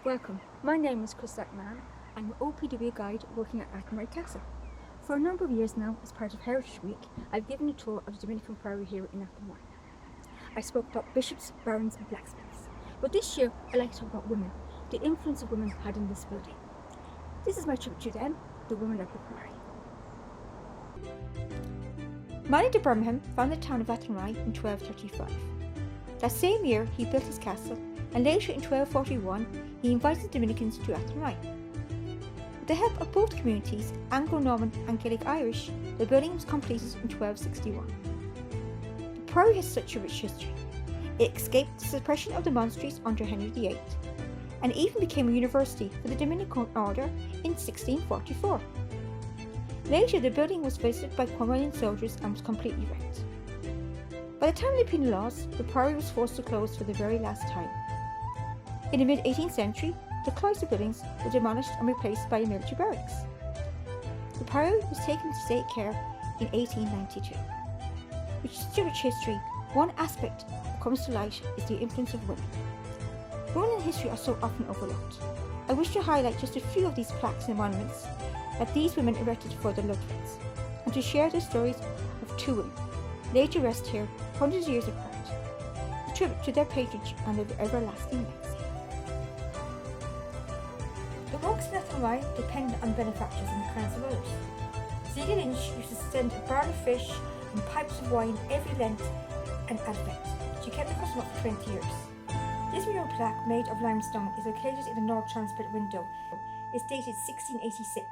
Welcome, my name is Chris Lackman. I'm an OPW guide working at Athenry Castle. For a number of years now, as part of Heritage Week, I've given a tour of the Dominican Priory here in Athenry. I spoke about bishops, barons and blacksmiths, but this year I'd like to talk about women, the influence of women had in this building. This is my tribute to them, the Women of the Priory. Marcy de Birmingham founded the town of Athenry in 1235. That same year he built his castle, and later in 1241 he invited the Dominicans to Athenry. With the help of both communities, Anglo-Norman and Gaelic-Irish, the building was completed in 1261. The Priory has such a rich history. It escaped the suppression of the monasteries under Henry VIII, and even became a university for the Dominican order in 1644. Later the building was visited by Cromwellian soldiers and was completely wrecked. By the time of the penal laws, the Priory was forced to close for the very last time. In the mid-18th century, the cloister buildings were demolished and replaced by a military barracks. The Priory was taken to state care in 1892. With such a rich history, one aspect that comes to light is the influence of women. Women in history are so often overlooked. I wish to highlight just a few of these plaques and monuments that these women erected for their loved ones, and to share the stories of two women, laid to rest here hundreds of years apart, a tribute to their patronage and their everlasting legacy. The monks in Athenry depended on benefactors and the kindness of others. Zita Lynch used to send a barrel of fish and pipes of wine every Lent and Advent. She kept the custom up for 20 years. This mural plaque, made of limestone, is located in the north transparent window. It's dated 1686.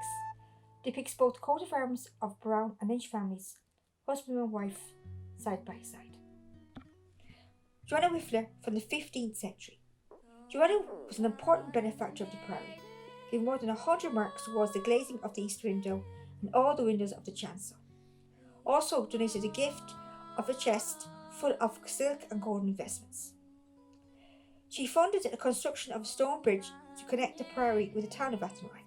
Depicts both the coat of arms of Brown and Lynch families, husband and wife, side by side. Joanna Whiffler from the 15th century. Joanna was an important benefactor of the Priory, giving more than 100 marks towards the glazing of the east window and all the windows of the chancel. Also donated a gift of a chest full of silk and golden investments. She funded the construction of a stone bridge to connect the Priory with the town of Athenry.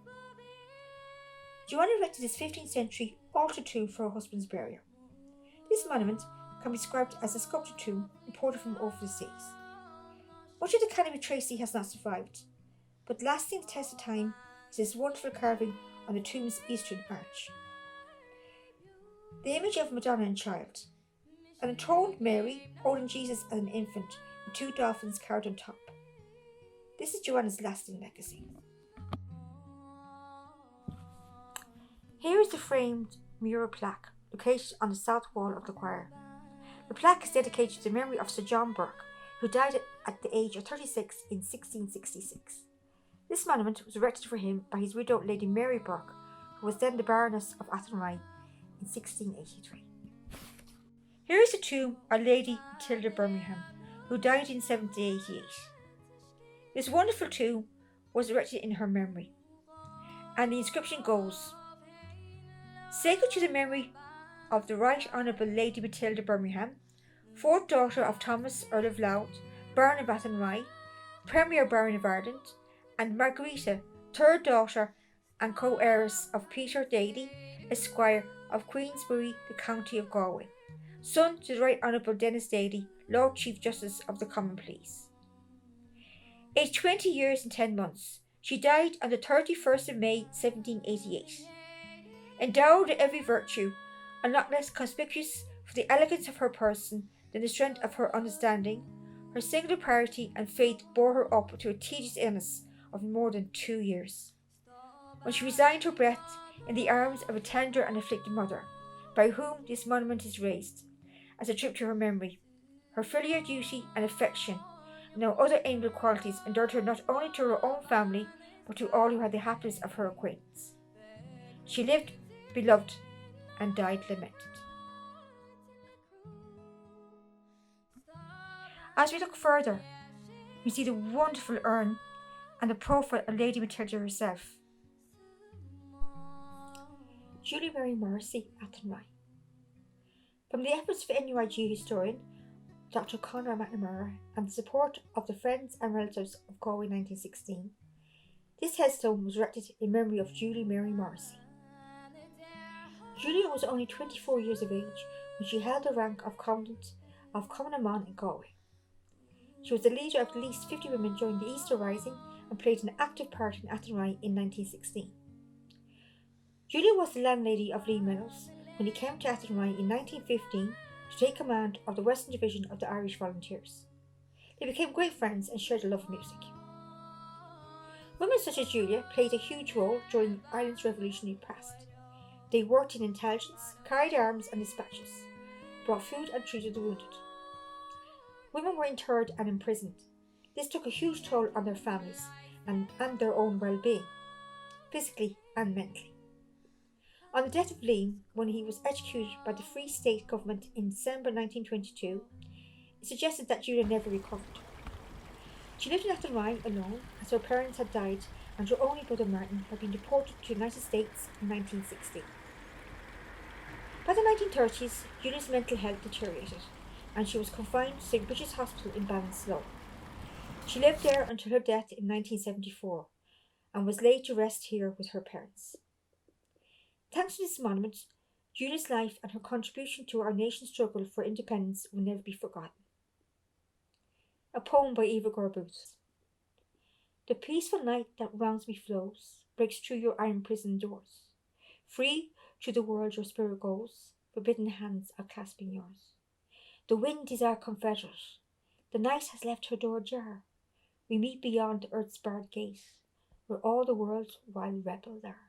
Joanna erected this 15th century altar tomb for her husband's burial. This monument can be described as a sculpted tomb imported from over the seas. Much of the Canopy Tracy has not survived, but lasting the test of time is this wonderful carving on the tomb's eastern arch. The image of Madonna and Child, an enthroned Mary holding Jesus as an infant with two dolphins carved on top. This is Joanna's lasting legacy. Here is the framed mural plaque located on the south wall of the choir. The plaque is dedicated to the memory of Sir John Burke, who died at the age of 36 in 1666. This monument was erected for him by his widow Lady Mary Burke, who was then the Baroness of Athenry in 1683. Here is the tomb of Lady Matilda Birmingham, who died in 1788. This wonderful tomb was erected in her memory, and the inscription goes, "Sacred to the memory of the Right Honourable Lady Matilda Birmingham, 4th daughter of Thomas Earl of Louth, Baron of Athenry, Premier Baron of Ireland, and Margarita, 3rd daughter and co-heiress of Peter Daly, Esquire of Queensbury, the County of Galway, son to the Right Honourable Dennis Daly, Lord Chief Justice of the Common Pleas. Aged 20 years and 10 months, she died on the 31st of May 1788. Endowed with every virtue, and not less conspicuous for the elegance of her person than the strength of her understanding, her singular piety and faith bore her up to a tedious illness of more than 2 years, when she resigned her breath in the arms of a tender and afflicted mother, by whom this monument is raised, as a tribute to her memory. Her filial duty and affection, and no other amiable qualities, endeared her not only to her own family, but to all who had the happiness of her acquaintance. She lived beloved and died lamented." As we look further, we see the wonderful urn and the profile of Lady Matilda herself. Julie Mary Marcy, Athenry. From the efforts of NUIG historian Dr. Conor McNamara and the support of the friends and relatives of Galway 1916, this headstone was erected in memory of Julie Mary Marcy. Julia was only 24 years of age when she held the rank of Commandant of Common in Galway. She was the leader of at least 50 women during the Easter Rising and played an active part in Athenry in 1916. Julia was the landlady of Lee Meadows when he came to Athenry in 1915 to take command of the Western Division of the Irish Volunteers. They became great friends and shared a love of music. Women such as Julia played a huge role during Ireland's revolutionary past. They worked in intelligence, carried arms and dispatches, brought food and treated the wounded. Women were interred and imprisoned. This took a huge toll on their families and their own well-being, physically and mentally. On the death of Liam, when he was executed by the Free State government in December 1922, it suggested that Julia never recovered. She lived in Athenry alone as her parents had died and her only brother Martin had been deported to the United States in 1960. By the 1930s, Julia's mental health deteriorated and she was confined to St. Bridget's Hospital in Ballinasloe. She lived there until her death in 1974 and was laid to rest here with her parents. Thanks to this monument, Julia's life and her contribution to our nation's struggle for independence will never be forgotten. A poem by Eva Gorbooth. The peaceful night that round me flows breaks through your iron prison doors. Free through the world your spirit goes, forbidden hands are clasping yours. The wind is our confederate, the night has left her door ajar. We meet beyond earth's barred gate, where all the world's wild rebels are.